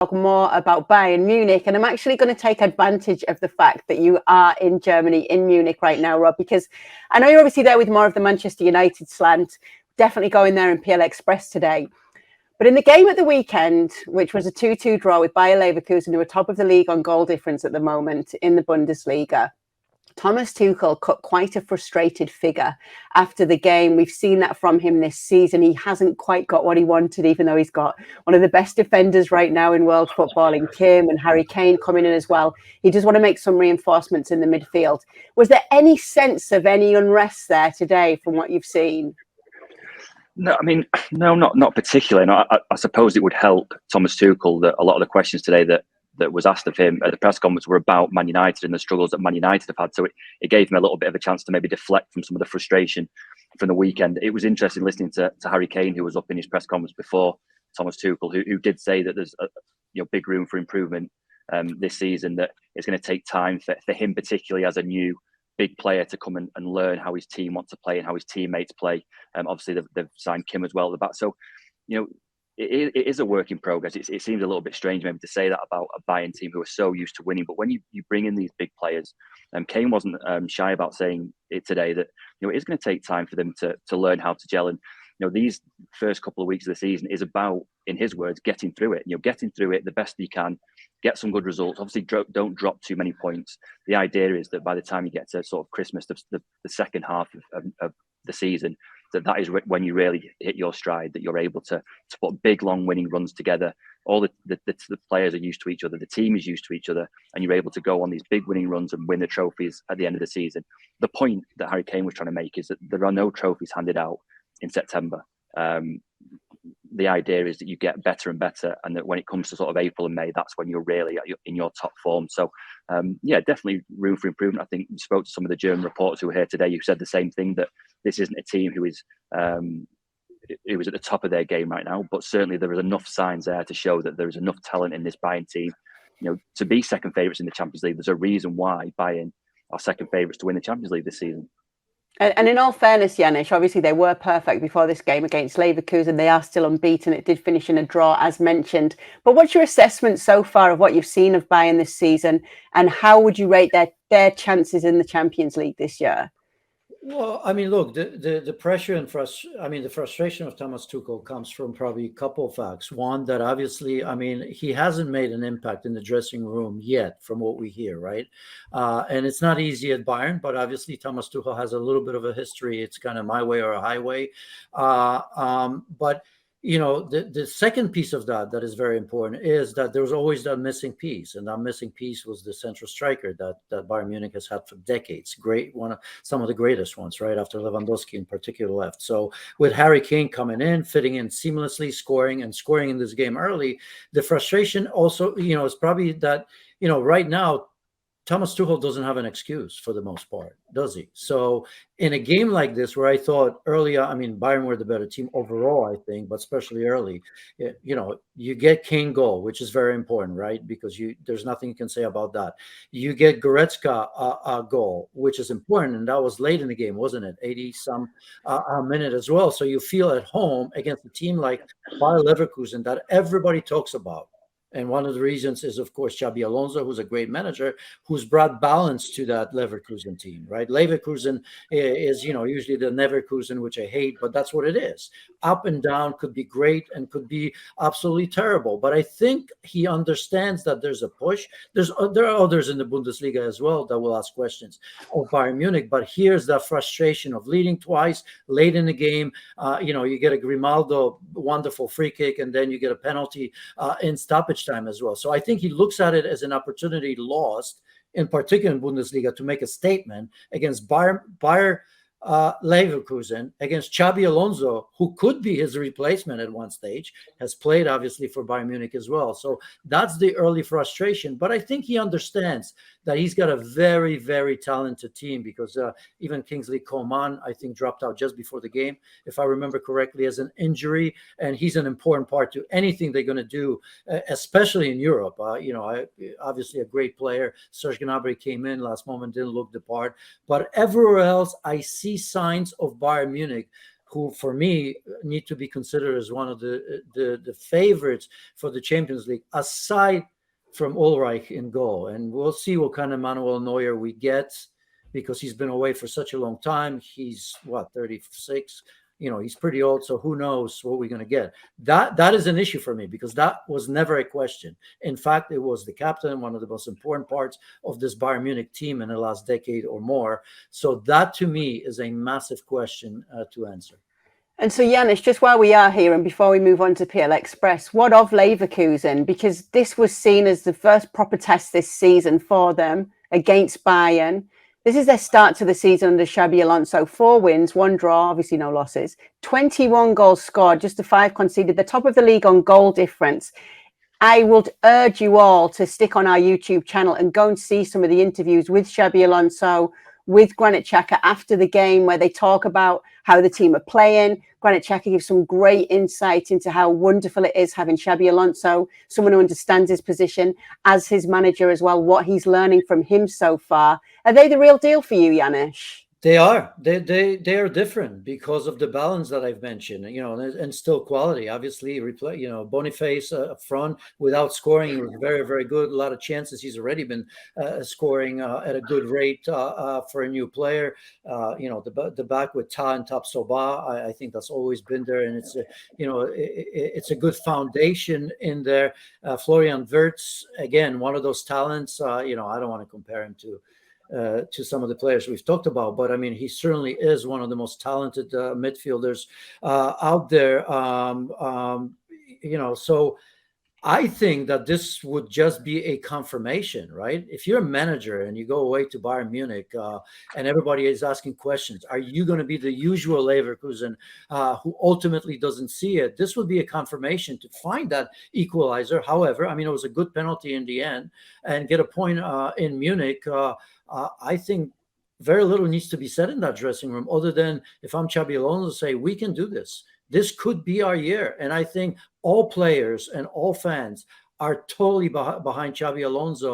talk more about Bayern Munich, and I'm actually going to take advantage of the fact that you are in Germany, in Munich right now, Rob, because I know you're obviously there with more of the Manchester United slant, definitely going there in PL Express today. But in the game at the weekend, which was a 2-2 draw with Bayer Leverkusen, who are top of the league on goal difference at the moment in the Bundesliga, Thomas Tuchel cut quite a frustrated figure after the game. We've seen that from him this season. He hasn't quite got what he wanted, even though he's got one of the best defenders right now in world football in Kim and Harry Kane coming in as well. He does want to make some reinforcements in the midfield. Was there any sense of any unrest there today from what you've seen? No, I mean, no, not particularly. No, I suppose it would help Thomas Tuchel that a lot of the questions today that was asked of him at the press conference were about Man United and the struggles that Man United have had. So it gave him a little bit of a chance to maybe deflect from some of the frustration from the weekend. It was interesting listening to Harry Kane, who was up in his press conference before Thomas Tuchel, who did say that there's big room for improvement this season, that it's going to take time for him, particularly as a new big player, to come and learn how his team wants to play and how his teammates play. Obviously, they've signed Kim as well at the back. So, it is a work in progress. It seems a little bit strange maybe to say that about a Bayern team who are so used to winning. But when you bring in these big players, Kane wasn't shy about saying it today that it is going to take time for them to learn how to gel. And these first couple of weeks of the season is about, in his words, getting through it. Getting through it the best you can, get some good results. Obviously, don't drop too many points. The idea is that by the time you get to sort of Christmas, the second half of the season, that is when you really hit your stride, that you're able to put big, long winning runs together. All the players are used to each other, the team is used to each other, and you're able to go on these big winning runs and win the trophies at the end of the season. The point that Harry Kane was trying to make is that there are no trophies handed out in September. The idea is that you get better and better, and that when it comes to sort of April and May, that's when you're really in your top form. So, definitely room for improvement. I think we spoke to some of the German reporters who were here today who said the same thing, that this isn't a team who is at the top of their game right now, but certainly there is enough signs there to show that there is enough talent in this Bayern team, to be second favourites in the Champions League. There's a reason why Bayern are second favourites to win the Champions League this season. And in all fairness, Janusz, obviously they were perfect before this game against Leverkusen. They are still unbeaten. It did finish in a draw, as mentioned. But what's your assessment so far of what you've seen of Bayern this season, and how would you rate their chances in the Champions League this year? Well, I mean, look, the pressure and the frustration of Thomas Tuchel comes from probably a couple of facts. One, that obviously, he hasn't made an impact in the dressing room yet, from what we hear, right? And it's not easy at Bayern, but obviously Thomas Tuchel has a little bit of a history. It's kind of my way or a highway. But the second piece of that is very important is that there was always that missing piece, and that missing piece was the central striker that Bayern Munich has had for decades. Some of the greatest ones, right after Lewandowski in particular left. So with Harry Kane coming in, fitting in seamlessly, scoring in this game early, the frustration also, is probably that right now Thomas Tuchel doesn't have an excuse for the most part, does he? So in a game like this, where I thought earlier, Bayern were the better team overall, I think, but especially early, you get Kane goal, which is very important, right? Because there's nothing you can say about that. You get Goretzka a goal, which is important, and that was late in the game, wasn't it? 80-some minute as well. So you feel at home against a team like Bayer Leverkusen that everybody talks about. And one of the reasons is, of course, Xabi Alonso, who's a great manager, who's brought balance to that Leverkusen team, right? Leverkusen is, usually the Neverkusen, which I hate, but that's what it is. Up and down, could be great and could be absolutely terrible. But I think he understands that there's a push. There are others in the Bundesliga as well that will ask questions of Bayern Munich. But here's the frustration of leading twice late in the game. You get a Grimaldo wonderful free kick, and then you get a penalty in stoppage time as well. So I think he looks at it as an opportunity lost, in particular in Bundesliga, to make a statement against Bayer Leverkusen, against Xabi Alonso, who could be his replacement at one stage, has played obviously for Bayern Munich as well. So that's the early frustration. But I think he understands that he's got a very, very talented team, because even Kingsley Coman, I think, dropped out just before the game, if I remember correctly, as an injury. And he's an important part to anything they're going to do, especially in Europe. Obviously a great player. Serge Gnabry came in last moment, didn't look the part. But everywhere else, I see signs of Bayern Munich who for me need to be considered as one of the favorites for the Champions League, aside from Ulreich in goal. And we'll see what kind of Manuel Neuer we get, because he's been away for such a long time. He's 36, he's pretty old. So who knows what we're going to get. That is an issue for me, because that was never a question. In fact, it was the captain, one of the most important parts of this Bayern Munich team in the last decade or more. So that to me is a massive question to answer. And so, Janusz, just while we are here and before we move on to PL Express, what of Leverkusen? Because this was seen as the first proper test this season for them against Bayern. This is their start to the season under Xabi Alonso. 4 wins, 1 draw, obviously no losses. 21 goals scored, just the 5 conceded. The top of the league on goal difference. I would urge you all to stick on our YouTube channel and go and see some of the interviews with Xabi Alonso, with Granit Xhaka after the game, where they talk about how the team are playing. Granit Xhaka gives some great insight into how wonderful it is having Xabi Alonso, someone who understands his position as his manager as well, what he's learning from him so far. Are they the real deal for you, Janusz? They are. They are different because of the balance that I've mentioned, and still quality. Obviously, Boniface up front without scoring, he was very, very good. A lot of chances. He's already been scoring at a good rate for a new player. The back with Ta and Tapsoba, I think that's always been there, and it's a good foundation in there. Florian Wirtz, again, one of those talents. I don't want to compare him to some of the players we've talked about, but I mean, he certainly is one of the most talented midfielders out there. So I think that this would just be a confirmation, right? If you're a manager and you go away to Bayern Munich and everybody is asking questions, are you going to be the usual Leverkusen who ultimately doesn't see it? This would be a confirmation to find that equalizer. However, I mean, it was a good penalty in the end, and get a point in Munich. I think very little needs to be said in that dressing room, other than, if I'm Xabi Alonso, say we can do this. This could be our year. And I think all players and all fans are totally behind Xabi Alonso.